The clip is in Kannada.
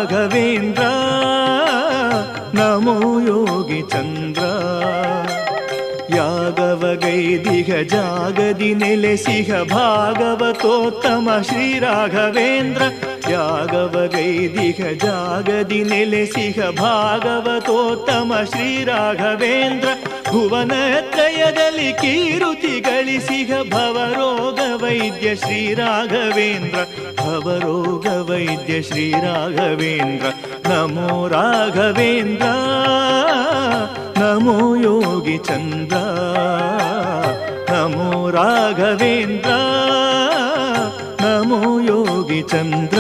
ರಾಘವೇಂದ್ರ ನಮೋ ಯೋಗಿ ಚಂದ್ರ ಯಾಗವಗೈದಿಹ ಜಾಗದಿ ನೆಲೆಸಿಹ ಭಾಗವತೋತ್ತಮ ಶ್ರೀ ರಾಘವೇಂದ್ರ ಯಾಗವಗೈದಿಹ ಜಾಗದಿ ನೆಲೆಸಿಹ ಭಾಗವತೋತ್ತಮ ಶ್ರೀ ರಾಘವೇಂದ್ರ ಭುವನತ್ರಯದಲ್ಲಿ ಕೀರುತಿ ಗಳಿಸಿಹ ಭವರೋಗ ವೈದ್ಯ ಶ್ರೀ ರಾಘವೇಂದ್ರ ಭವರೋಗ ವೈದ್ಯ ಶ್ರೀ ರಾಘವೇಂದ್ರ ನಮೋ ರಾಘವೇಂದ್ರ ನಮೋ ಯೋಗಿ ಚಂದ್ರ ನಮೋ ರಾಘವೇಂದ್ರ ನಮೋ ಯೋಗಿ ಚಂದ್ರ